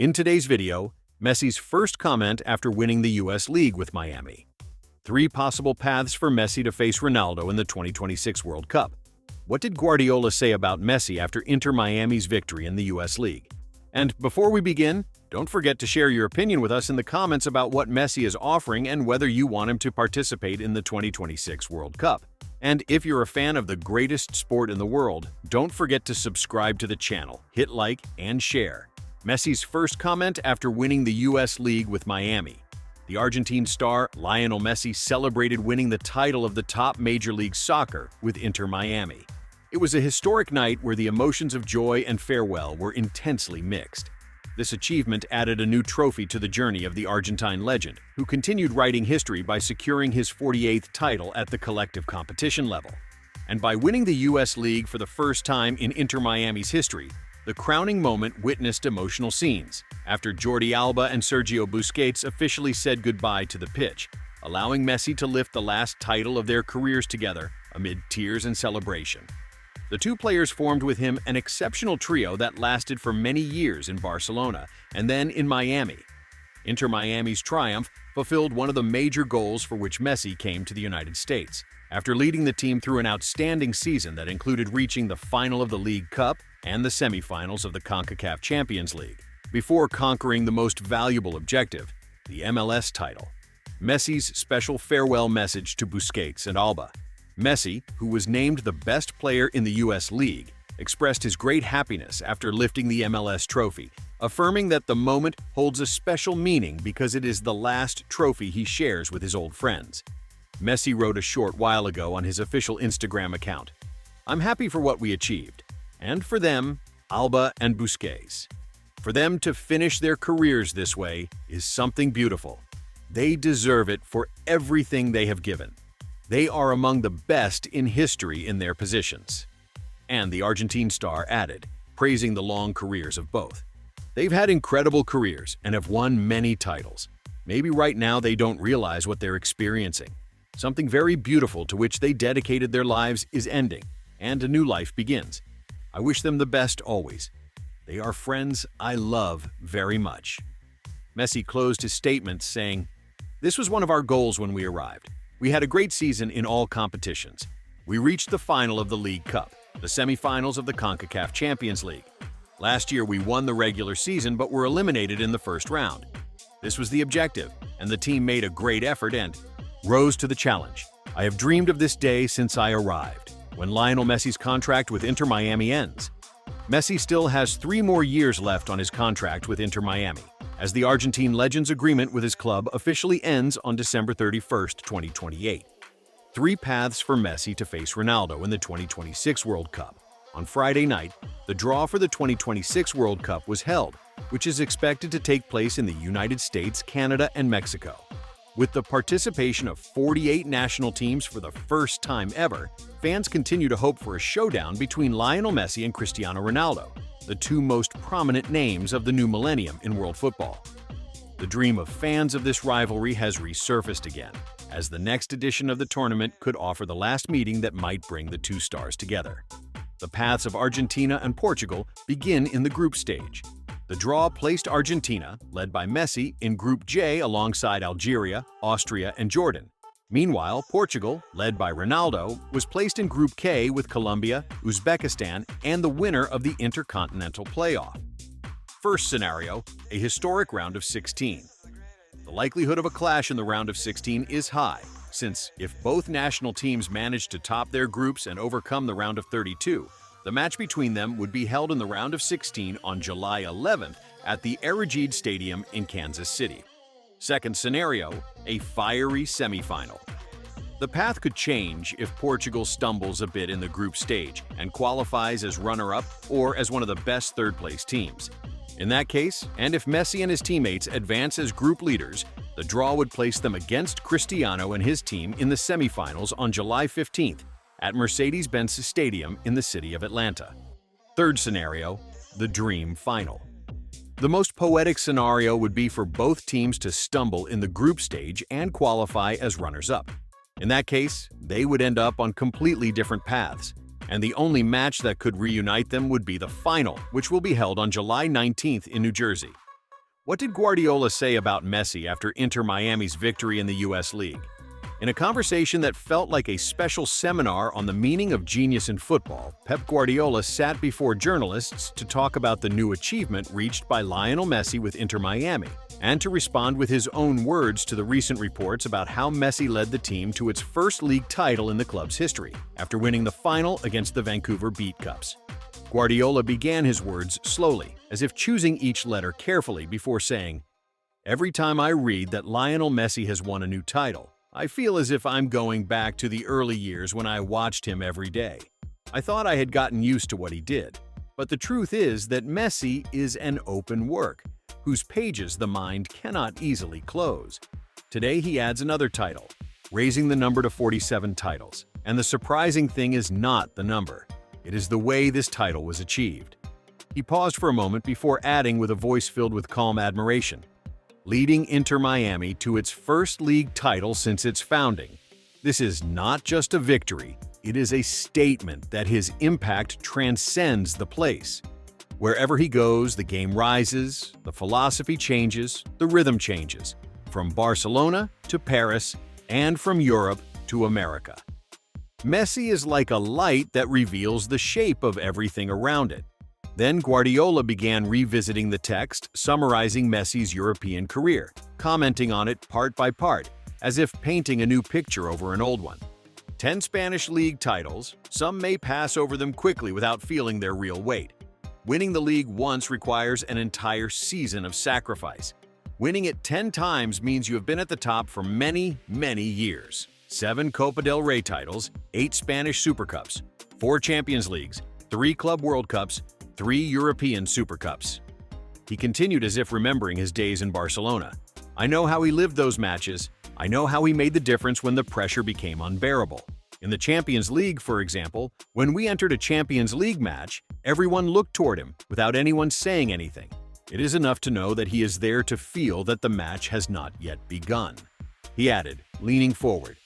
In today's video, Messi's first comment after winning the US League with Miami. 3 possible paths for Messi to face Ronaldo in the 2026 World Cup. What did Guardiola say about Messi after Inter Miami's victory in the US League? And before we begin, don't forget to share your opinion with us in the comments about what Messi is offering and whether you want him to participate in the 2026 World Cup. And if you're a fan of the greatest sport in the world, don't forget to subscribe to the channel, hit like, and share. Messi's first comment after winning the US League with Miami. The Argentine star Lionel Messi celebrated winning the title of the top Major League Soccer with Inter Miami. It was a historic night where the emotions of joy and farewell were intensely mixed. This achievement added a new trophy to the journey of the Argentine legend, who continued writing history by securing his 48th title at the collective competition level. And by winning the US League for the first time in Inter Miami's history, the crowning moment witnessed emotional scenes after Jordi Alba and Sergio Busquets officially said goodbye to the pitch, allowing Messi to lift the last title of their careers together amid tears and celebration. The two players formed with him an exceptional trio that lasted for many years in Barcelona and then in Miami. Inter Miami's triumph fulfilled one of the major goals for which Messi came to the United States, after leading the team through an outstanding season that included reaching the final of the League Cup and the semifinals of the CONCACAF Champions League, before conquering the most valuable objective, the MLS title. Messi's special farewell message to Busquets and Alba. Messi, who was named the best player in the US League, expressed his great happiness after lifting the MLS trophy, affirming that the moment holds a special meaning because it is the last trophy he shares with his old friends. Messi wrote a short while ago on his official Instagram account, "I'm happy for what we achieved, and for them, Alba and Busquets. For them to finish their careers this way is something beautiful. They deserve it for everything they have given. They are among the best in history in their positions." And the Argentine star added, praising the long careers of both. "They've had incredible careers and have won many titles. Maybe right now they don't realize what they're experiencing. Something very beautiful to which they dedicated their lives is ending, and a new life begins. I wish them the best always. They are friends I love very much." Messi closed his statement saying, "This was one of our goals when we arrived. We had a great season in all competitions. We reached the final of the League Cup, the semifinals of the CONCACAF Champions League. Last year we won the regular season but were eliminated in the first round. This was the objective, and the team made a great effort and rose to the challenge. I have dreamed of this day since I arrived, when Lionel Messi's contract with Inter Miami ends." Messi still has 3 more years left on his contract with Inter Miami, as the Argentine legend's agreement with his club officially ends on December 31, 2028. 3 paths for Messi to face Ronaldo in the 2026 World Cup. On Friday night, the draw for the 2026 World Cup was held, which is expected to take place in the United States, Canada, and Mexico. With the participation of 48 national teams for the first time ever, fans continue to hope for a showdown between Lionel Messi and Cristiano Ronaldo, the 2 most prominent names of the new millennium in world football. The dream of fans of this rivalry has resurfaced again, as the next edition of the tournament could offer the last meeting that might bring the 2 stars together. The paths of Argentina and Portugal begin in the group stage. The draw placed Argentina, led by Messi, in Group J alongside Algeria, Austria, and Jordan. Meanwhile, Portugal, led by Ronaldo, was placed in Group K with Colombia, Uzbekistan, and the winner of the Intercontinental Playoff. First scenario, a historic round of 16. The likelihood of a clash in the round of 16 is high, since if both national teams manage to top their groups and overcome the round of 32, the match between them would be held in the round of 16 on July 11th at the Arrowhead Stadium in Kansas City. Second scenario, a fiery semifinal. The path could change if Portugal stumbles a bit in the group stage and qualifies as runner-up or as one of the best third-place teams. In that case, and if Messi and his teammates advance as group leaders, the draw would place them against Cristiano and his team in the semifinals on July 15th at Mercedes-Benz Stadium in the city of Atlanta. Third scenario, the dream final. The most poetic scenario would be for both teams to stumble in the group stage and qualify as runners-up. In that case, they would end up on completely different paths, and the only match that could reunite them would be the final, which will be held on July 19th in New Jersey. What did Guardiola say about Messi after Inter Miami's victory in the U.S. League? In a conversation that felt like a special seminar on the meaning of genius in football, Pep Guardiola sat before journalists to talk about the new achievement reached by Lionel Messi with Inter Miami, and to respond with his own words to the recent reports about how Messi led the team to its first league title in the club's history, after winning the final against the Vancouver Beat Cups. Guardiola began his words slowly, as if choosing each letter carefully before saying, "Every time I read that Lionel Messi has won a new title, I feel as if I'm going back to the early years when I watched him every day. I thought I had gotten used to what he did, but the truth is that Messi is an open work, whose pages the mind cannot easily close." Today he adds another title, raising the number to 47 titles. And the surprising thing is not the number. It is the way this title was achieved. He paused for a moment before adding with a voice filled with calm admiration, leading Inter Miami to its first league title since its founding. This is not just a victory, it is a statement that his impact transcends the place. Wherever he goes, the game rises, the philosophy changes, the rhythm changes, from Barcelona to Paris, and from Europe to America. Messi is like a light that reveals the shape of everything around it. Then Guardiola began revisiting the text, summarizing Messi's European career, commenting on it part by part, as if painting a new picture over an old one. 10 Spanish league titles, some may pass over them quickly without feeling their real weight. Winning the league once requires an entire season of sacrifice. Winning it 10 times means you have been at the top for many, many years. 7 Copa del Rey titles, 8 Spanish Super Cups, 4 Champions Leagues, 3 Club World Cups, 3 European Super Cups. He continued as if remembering his days in Barcelona. "I know how he lived those matches. I know how he made the difference when the pressure became unbearable. In the Champions League, for example, when we entered a Champions League match, everyone looked toward him without anyone saying anything. It is enough to know that he is there to feel that the match has not yet begun." He added, leaning forward,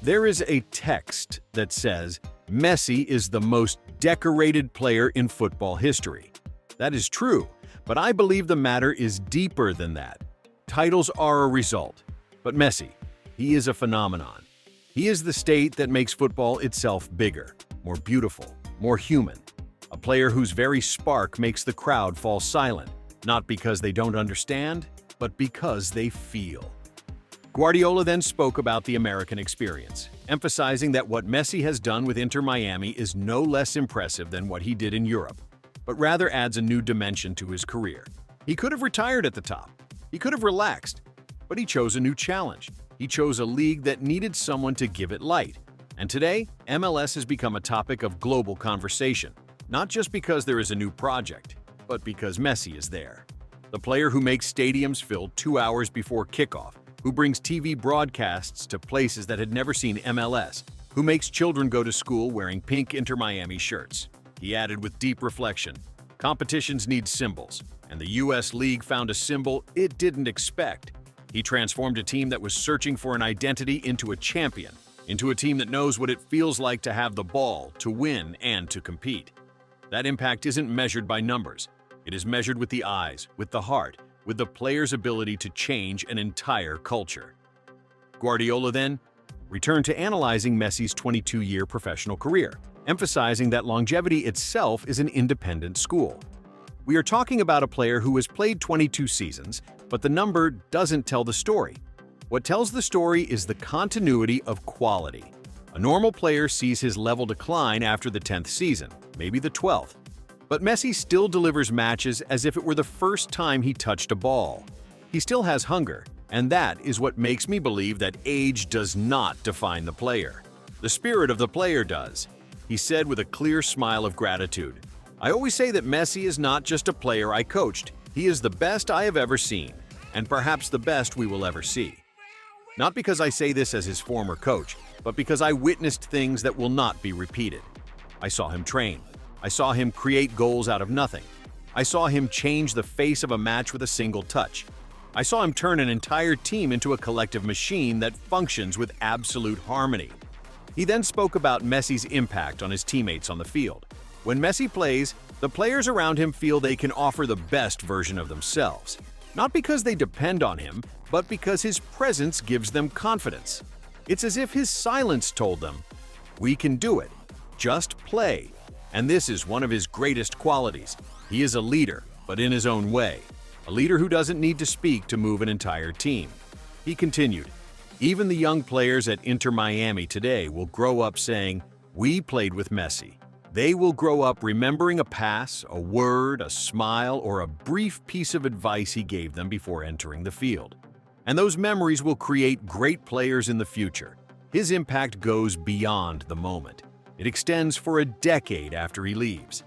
"There is a text that says, 'Messi is the most decorated player in football history.' That is true, but I believe the matter is deeper than that. Titles are a result, but Messi, he is a phenomenon. He is the state that makes football itself bigger, more beautiful, more human. A player whose very spark makes the crowd fall silent, not because they don't understand, but because they feel." Guardiola then spoke about the American experience, emphasizing that what Messi has done with Inter Miami is no less impressive than what he did in Europe, but rather adds a new dimension to his career. He could have retired at the top. He could have relaxed, but he chose a new challenge. He chose a league that needed someone to give it light. And today, MLS has become a topic of global conversation, not just because there is a new project, but because Messi is there. The player who makes stadiums fill 2 hours before kickoff, who brings TV broadcasts to places that had never seen MLS, who makes children go to school wearing pink Inter Miami shirts. He added with deep reflection, "Competitions need symbols, and the U.S. League found a symbol it didn't expect. He transformed a team that was searching for an identity into a champion, into a team that knows what it feels like to have the ball, to win, and to compete. That impact isn't measured by numbers. It is measured with the eyes, with the heart, with the player's ability to change an entire culture." Guardiola then returned to analyzing Messi's 22-year professional career, emphasizing that longevity itself is an independent school. We are talking about a player who has played 22 seasons, but the number doesn't tell the story. What tells the story is the continuity of quality. A normal player sees his level decline after the 10th season, maybe the 12th. But Messi still delivers matches as if it were the first time he touched a ball. He still has hunger, and that is what makes me believe that age does not define the player. The spirit of the player does. He said with a clear smile of gratitude, "I always say that Messi is not just a player I coached. He is the best I have ever seen, and perhaps the best we will ever see. Not because I say this as his former coach, but because I witnessed things that will not be repeated. I saw him train. I saw him create goals out of nothing. I saw him change the face of a match with a single touch. I saw him turn an entire team into a collective machine that functions with absolute harmony." He then spoke about Messi's impact on his teammates on the field. When Messi plays, the players around him feel they can offer the best version of themselves. Not because they depend on him, but because his presence gives them confidence. It's as if his silence told them, "We can do it. Just play." And this is one of his greatest qualities. He is a leader, but in his own way. A leader who doesn't need to speak to move an entire team. He continued, "Even the young players at Inter Miami today will grow up saying, 'We played with Messi.' They will grow up remembering a pass, a word, a smile, or a brief piece of advice he gave them before entering the field. And those memories will create great players in the future. His impact goes beyond the moment. It extends for a decade after he leaves."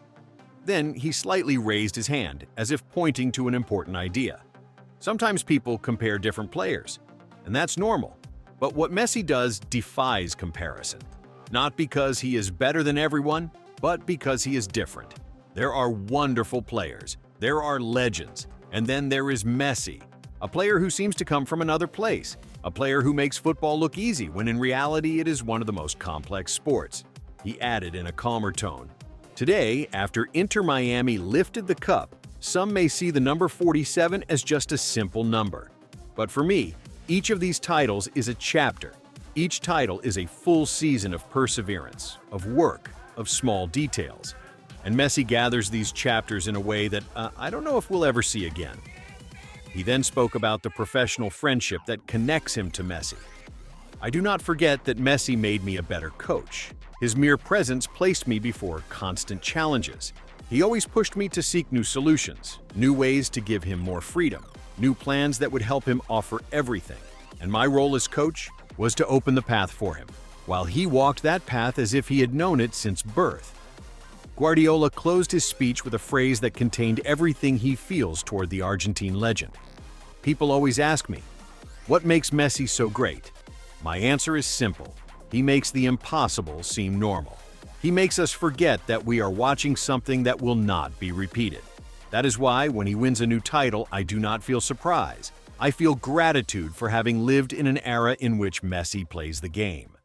Then he slightly raised his hand, as if pointing to an important idea. Sometimes people compare different players, and that's normal. But what Messi does defies comparison. Not because he is better than everyone, but because he is different. There are wonderful players, there are legends, and then there is Messi, a player who seems to come from another place, a player who makes football look easy when in reality it is one of the most complex sports. He added in a calmer tone, "Today, after Inter Miami lifted the cup, some may see the number 47 as just a simple number. But for me, each of these titles is a chapter. Each title is a full season of perseverance, of work, of small details. And Messi gathers these chapters in a way that I don't know if we'll ever see again." He then spoke about the professional friendship that connects him to Messi. "I do not forget that Messi made me a better coach. His mere presence placed me before constant challenges. He always pushed me to seek new solutions, new ways to give him more freedom, new plans that would help him offer everything. And my role as coach was to open the path for him, while he walked that path as if he had known it since birth." Guardiola closed his speech with a phrase that contained everything he feels toward the Argentine legend. "People always ask me, what makes Messi so great? My answer is simple. He makes the impossible seem normal. He makes us forget that we are watching something that will not be repeated. That is why, when he wins a new title, I do not feel surprise. I feel gratitude for having lived in an era in which Messi plays the game."